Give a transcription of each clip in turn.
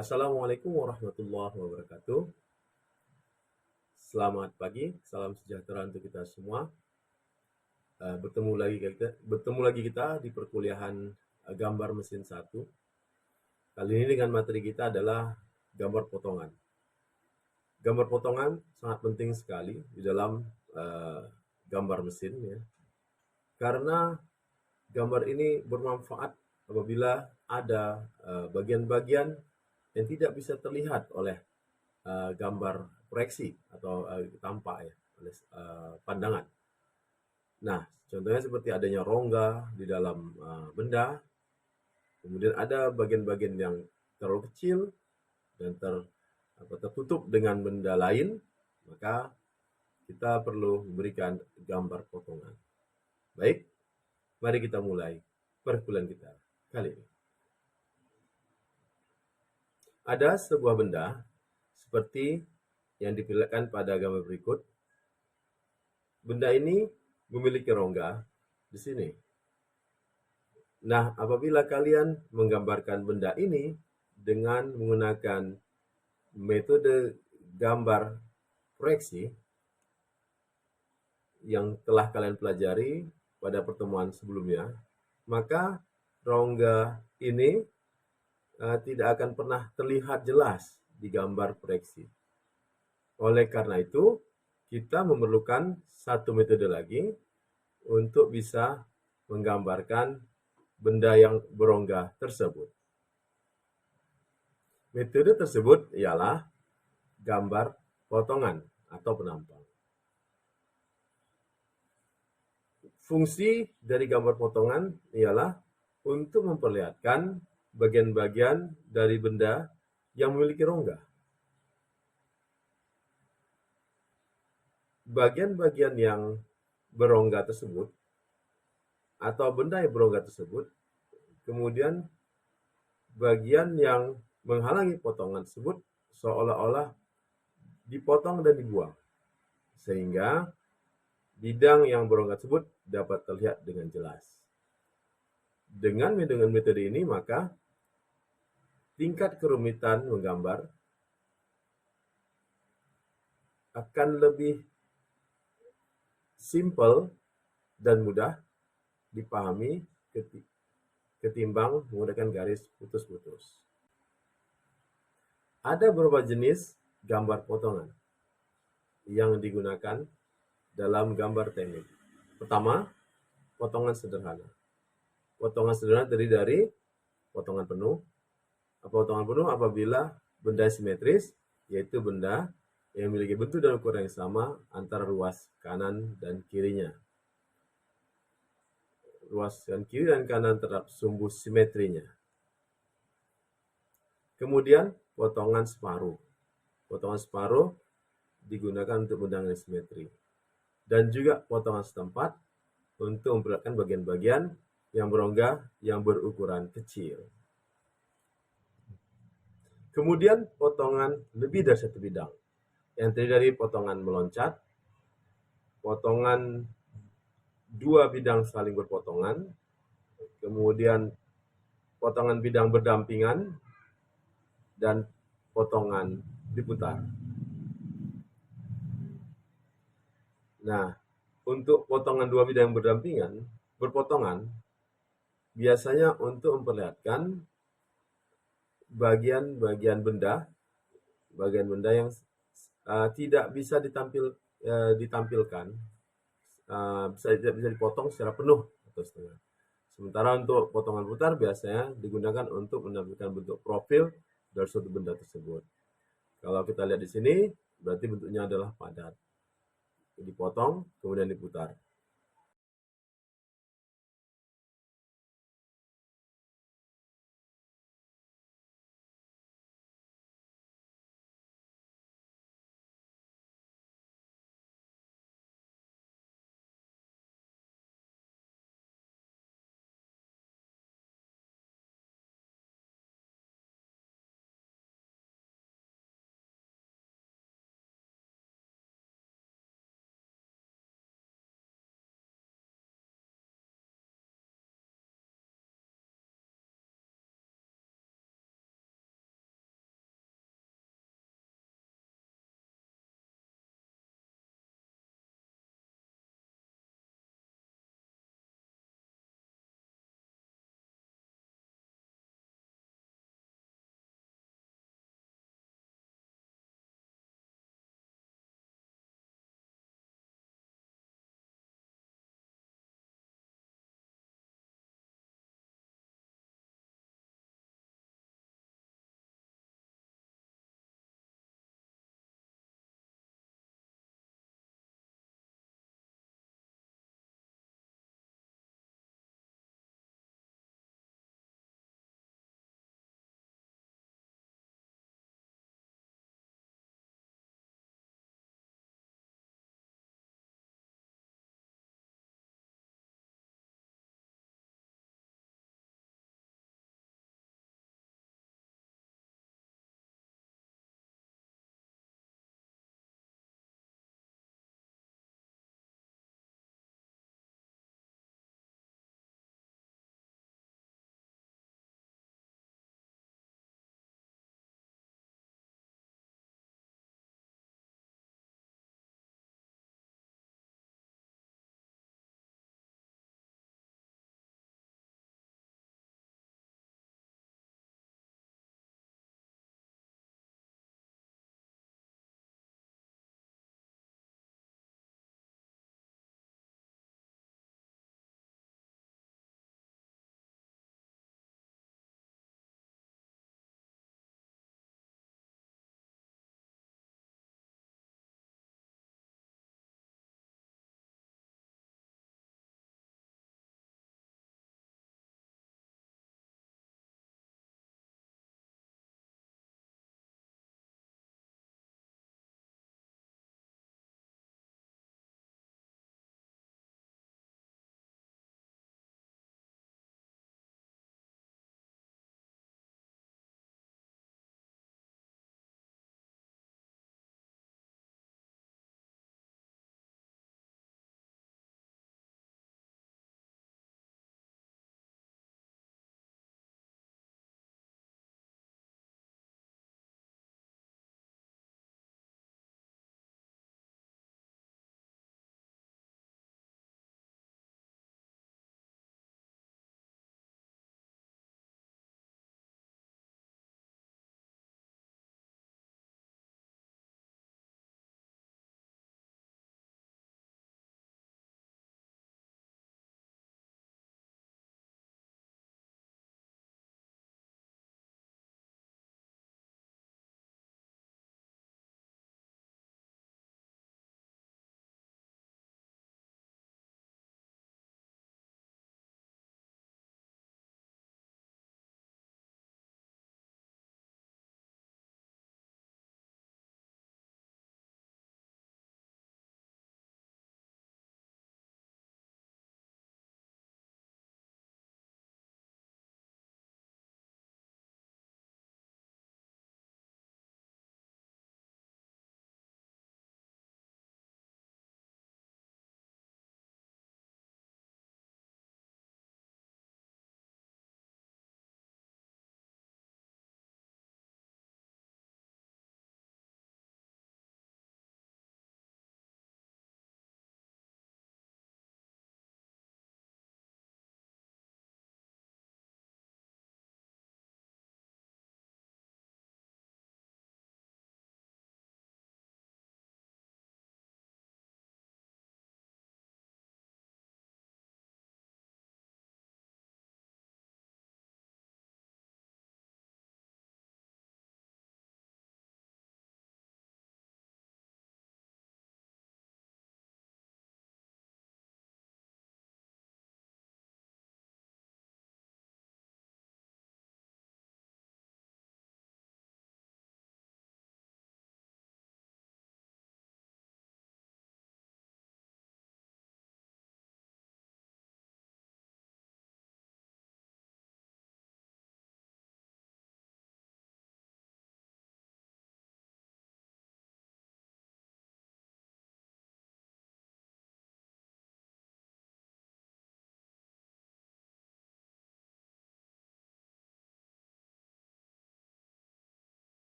Assalamualaikum warahmatullahi wabarakatuh. Selamat pagi, salam sejahtera untuk kita semua. Bertemu lagi kita di perkuliahan gambar mesin 1. Kali ini dengan materi kita adalah gambar potongan. Gambar potongan sangat penting sekali di dalam gambar mesin ya. Karena gambar ini bermanfaat apabila ada bagian-bagian yang tidak bisa terlihat oleh gambar proyeksi atau tampak ya oleh pandangan. Nah, contohnya seperti adanya rongga di dalam benda, kemudian ada bagian-bagian yang terlalu kecil dan tertutup dengan benda lain, maka kita perlu memberikan gambar potongan. Baik, mari kita mulai perkuliahan kita kali ini. Ada sebuah benda seperti yang diperlihatkan pada gambar berikut. Benda ini memiliki rongga di sini. Nah, apabila kalian menggambarkan benda ini dengan menggunakan metode gambar proyeksi yang telah kalian pelajari pada pertemuan sebelumnya, maka rongga ini tidak akan pernah terlihat jelas di gambar proyeksi. Oleh karena itu, kita memerlukan satu metode lagi untuk bisa menggambarkan benda yang berongga tersebut. Metode tersebut ialah gambar potongan atau penampang. Fungsi dari gambar potongan ialah untuk memperlihatkan bagian-bagian dari benda yang memiliki rongga. Bagian-bagian yang berongga tersebut atau benda yang berongga tersebut, kemudian bagian yang menghalangi potongan tersebut seolah-olah dipotong dan dibuang, sehingga bidang yang berongga tersebut dapat terlihat dengan jelas. Dengan metode ini, maka tingkat kerumitan menggambar akan lebih simple dan mudah dipahami ketimbang menggunakan garis putus-putus. Ada beberapa jenis gambar potongan yang digunakan dalam gambar teknik. Pertama, potongan sederhana. Potongan sederhana terdiri dari potongan penuh. Potongan penuh apabila benda simetris, yaitu benda yang memiliki bentuk dan ukuran yang sama antara ruas kanan dan kirinya. Ruas kiri dan kanan terhadap sumbu simetrinya. Kemudian potongan separuh. Potongan separuh digunakan untuk benda yang simetri. Dan juga potongan setempat untuk memperlihatkan bagian-bagian yang berongga yang berukuran kecil. Kemudian potongan lebih dari satu bidang, yang terdiri dari potongan meloncat, potongan dua bidang saling berpotongan, kemudian potongan bidang berdampingan, dan potongan diputar. Nah, untuk potongan dua bidang berpotongan, biasanya untuk memperlihatkan bagian-bagian benda yang tidak bisa ditampilkan, tidak bisa dipotong secara penuh atau setengah. Sementara untuk potongan putar biasanya digunakan untuk menampilkan bentuk profil dari suatu benda tersebut. Kalau kita lihat di sini, berarti bentuknya adalah padat. Dipotong, kemudian diputar.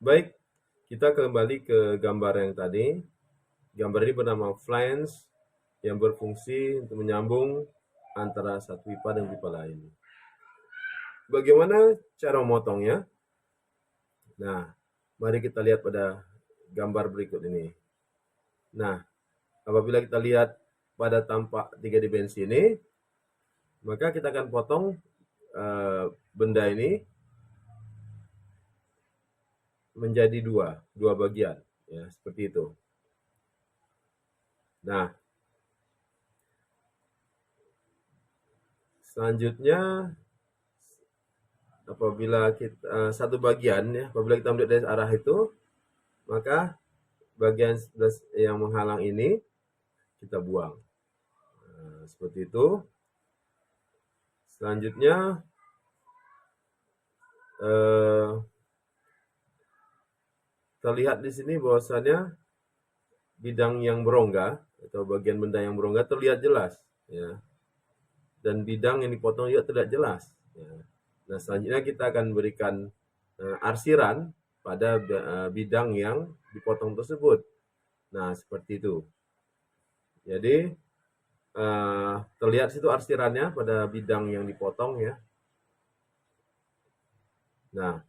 Baik, kita kembali ke gambar yang tadi. Gambar ini bernama flange yang berfungsi untuk menyambung antara satu pipa dan pipa lain. Bagaimana cara memotongnya? Nah, mari kita lihat pada gambar berikut ini. Nah, apabila kita lihat pada tampak 3 dimensi ini, maka kita akan potong benda ini menjadi dua bagian, ya seperti itu. Nah, selanjutnya apabila kita satu bagian ya, apabila kita melihat dari arah itu, maka bagian yang menghalang ini kita buang. Nah, seperti itu. Selanjutnya terlihat di sini bahwasannya bidang yang berongga atau bagian benda yang berongga terlihat jelas, ya. Dan bidang yang dipotong juga terlihat jelas. Ya. Nah, selanjutnya kita akan berikan arsiran pada bidang yang dipotong tersebut. Nah, seperti itu. Jadi terlihat situ arsirannya pada bidang yang dipotong ya. Nah,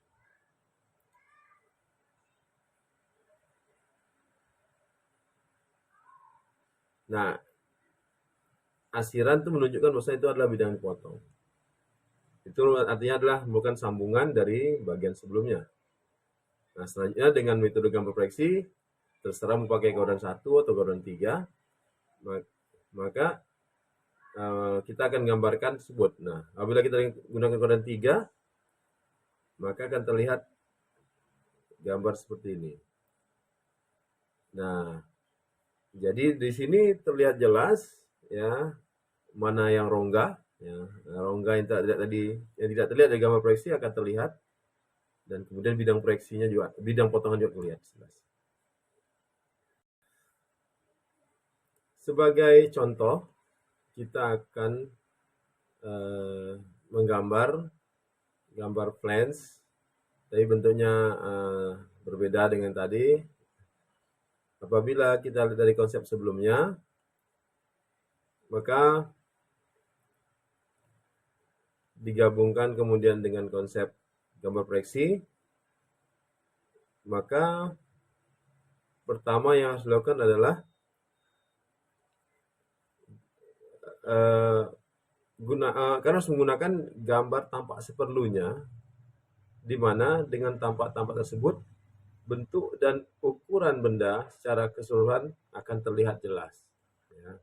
arsiran itu menunjukkan bahwa itu adalah bidang yang dipotong. Itu artinya adalah bukan sambungan dari bagian sebelumnya. Nah, selanjutnya dengan metode gambar proyeksi, terserah mau pakai koordinat 1 atau koordinat 3, maka kita akan gambarkan tersebut. Nah, apabila kita gunakan koordinat 3, maka akan terlihat gambar seperti ini. Nah, jadi di sini terlihat jelas ya mana yang rongga, ya. Nah, rongga yang tidak terlihat dari gambar proyeksi akan terlihat, dan kemudian bidang proyeksinya juga, bidang potongan juga terlihat jelas. Sebagai contoh, kita akan menggambar gambar flange, tapi bentuknya berbeda dengan tadi. Apabila kita lihat dari konsep sebelumnya, maka digabungkan kemudian dengan konsep gambar proyeksi, maka pertama yang harus dilakukan adalah karena harus menggunakan gambar tampak seperlunya, di mana dengan tampak-tampak tersebut bentuk dan ukuran benda secara keseluruhan akan terlihat jelas. Ya.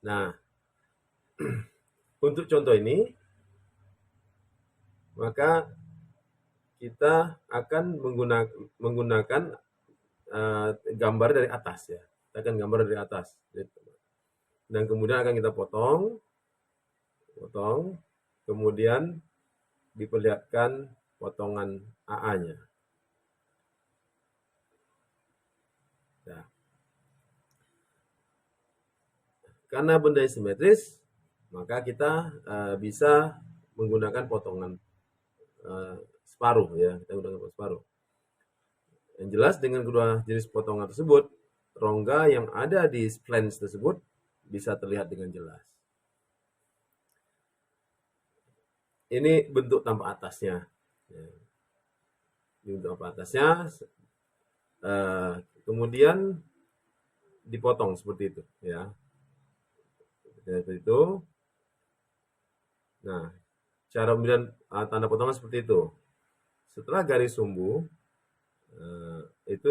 Nah, untuk contoh ini, maka kita akan menggunakan gambar dari atas ya. Kita akan gambar dari atas. Dan kemudian akan kita potong, kemudian diperlihatkan potongan AA-nya. Nah, karena benda simetris, maka kita bisa menggunakan potongan separuh ya, kita gunakan separuh. Yang jelas dengan kedua jenis potongan tersebut, rongga yang ada di flange tersebut bisa terlihat dengan jelas. Ini bentuk tampak atasnya. Ini bentuk tampak atasnya. Kemudian dipotong seperti itu, ya. Seperti itu. Nah, cara pemberian tanda potongan seperti itu. Setelah garis sumbu, itu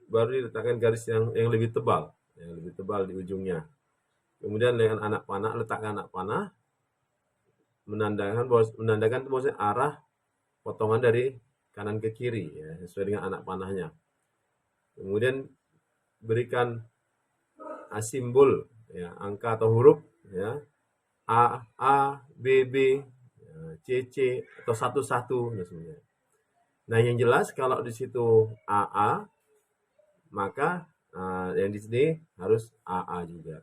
baru diletakkan garis yang lebih tebal, di ujungnya. Kemudian dengan letakkan anak panah, menandakan bahwa arah potongan dari kanan ke kiri ya, sesuai dengan anak panahnya. Kemudian berikan simbol ya, angka atau huruf ya, A, B, C, atau 1, dan sebagainya. Nah, yang jelas kalau di situ AA, maka yang di sini harus AA juga.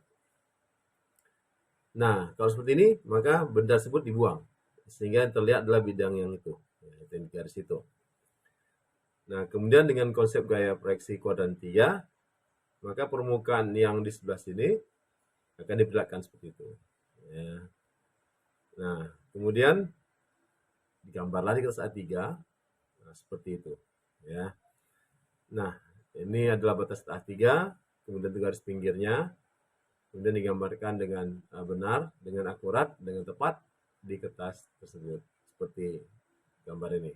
Nah, kalau seperti ini, maka benda tersebut dibuang, sehingga yang terlihat adalah bidang yang itu, yang di garis itu. Nah, kemudian dengan konsep gaya proyeksi kuadran 3, maka permukaan yang di sebelah sini akan diperlihatkan seperti itu. Ya. Nah, kemudian digambarlah di kertas A3, nah, seperti itu. Ya. Nah, ini adalah batas A3, kemudian garis pinggirnya, kemudian digambarkan dengan benar, dengan akurat, dengan tepat di kertas tersebut, seperti gambar ini.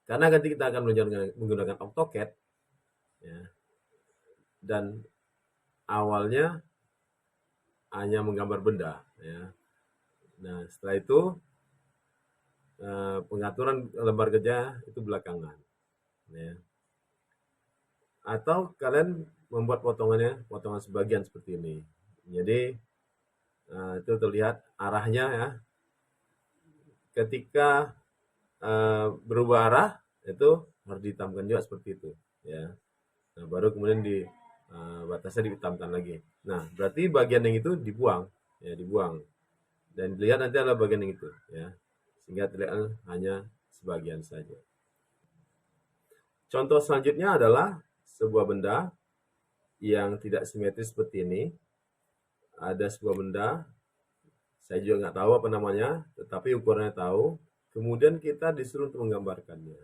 Karena nanti kita akan menggunakan AutoCAD, ya, dan awalnya hanya menggambar benda, ya. Nah, setelah itu pengaturan lembar kerja itu belakangan, ya. Atau kalian membuat potongan sebagian seperti ini. Jadi itu terlihat arahnya, ya. Ketika berubah arah itu harus dihitamkan juga seperti itu, ya. Nah, baru kemudian di batasnya dihitamkan lagi. Nah, berarti bagian yang itu dibuang, ya, dibuang. Dan dilihat nanti adalah bagian yang itu, ya. Sehingga terlihat hanya sebagian saja. Contoh selanjutnya adalah sebuah benda yang tidak simetris seperti ini. Ada sebuah benda, saya juga nggak tahu apa namanya, tetapi ukurannya tahu. Kemudian kita disuruh untuk menggambarkannya.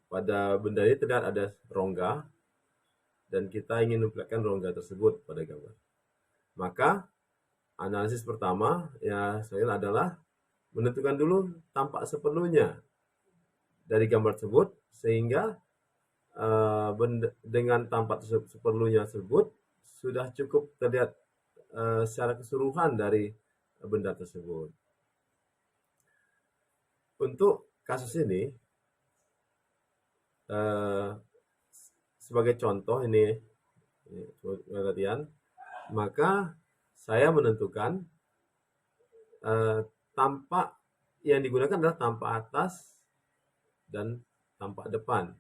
Pada benda ini terlihat ada rongga, dan kita ingin memperlihatkan rongga tersebut pada gambar. Maka analisis pertama ya saya adalah menentukan dulu tampak sepenuhnya dari gambar tersebut, sehingga dengan tampak seperlunya tersebut sudah cukup terlihat secara keseluruhan dari benda tersebut. Untuk kasus ini, sebagai contoh ini perhatian, maka saya menentukan tampak yang digunakan adalah tampak atas dan tampak depan.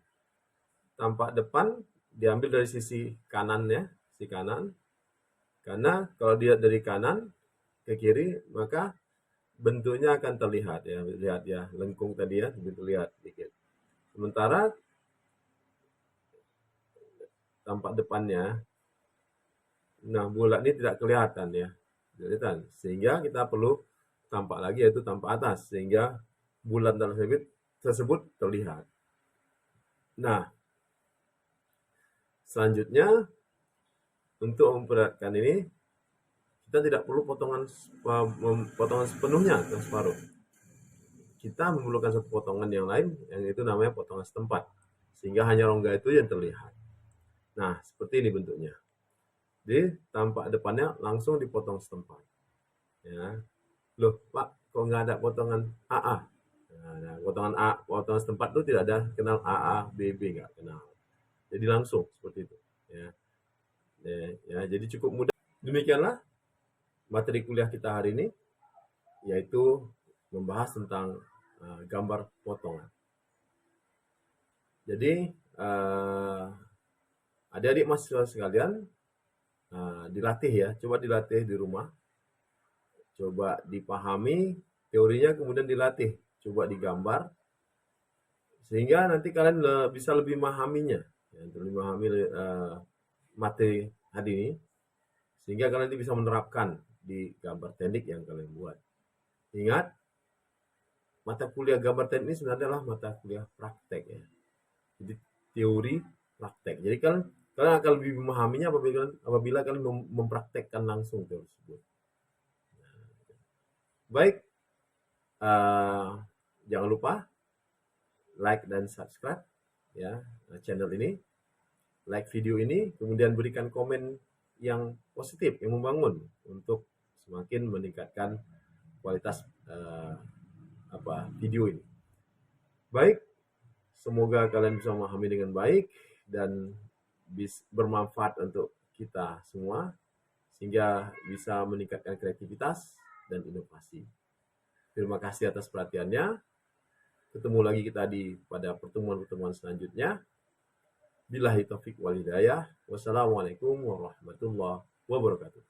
Tampak depan diambil dari sisi kanannya, sisi kanan. Karena kalau dia dari kanan ke kiri, maka bentuknya akan terlihat, ya, lihat ya, lengkung tadi, ya, terlihat sedikit. Sementara tampak depannya, nah, bulat ini tidak kelihatan, ya, kelihatan. Sehingga kita perlu tampak lagi, yaitu tampak atas, sehingga bulat tersebut terlihat. Nah, selanjutnya untuk memperlihatkan ini, kita tidak perlu potongan sepenuhnya atau separuh. Kita memerlukan satu potongan yang lain, yang itu namanya potongan setempat, sehingga hanya rongga itu yang terlihat. Nah, seperti ini bentuknya. Jadi tampak depannya langsung dipotong setempat. Ya, loh Pak, kok nggak ada potongan AA? Nah, potongan setempat itu tidak ada kenal AA, BB, nggak kenal. Jadi langsung seperti itu. Ya, jadi cukup mudah. Demikianlah materi kuliah kita hari ini, yaitu membahas tentang gambar potongan. Jadi adik-adik mahasiswa sekalian, dilatih, ya, coba dilatih di rumah, coba dipahami teorinya, kemudian dilatih, coba digambar, sehingga nanti kalian bisa lebih memahaminya, ya, lebih memahami materi hari ini, sehingga kalian nanti bisa menerapkan di gambar teknik yang kalian buat. Ingat, mata kuliah gambar teknik ini sebenarnya adalah mata kuliah praktek, ya. Jadi teori praktek. Jadi kalian akan lebih memahaminya apabila kalian mempraktekkan langsung teori tersebut. Baik, jangan lupa like dan subscribe, ya, channel ini, like video ini, kemudian berikan komen yang positif, yang membangun, untuk semakin meningkatkan kualitas video ini. Baik, semoga kalian bisa memahami dengan baik dan bermanfaat untuk kita semua, sehingga bisa meningkatkan kreativitas dan inovasi. Terima kasih atas perhatiannya. Ketemu lagi kita pada pertemuan-pertemuan selanjutnya. Billahi taufik wal hidayah. Wassalamualaikum warahmatullahi wabarakatuh.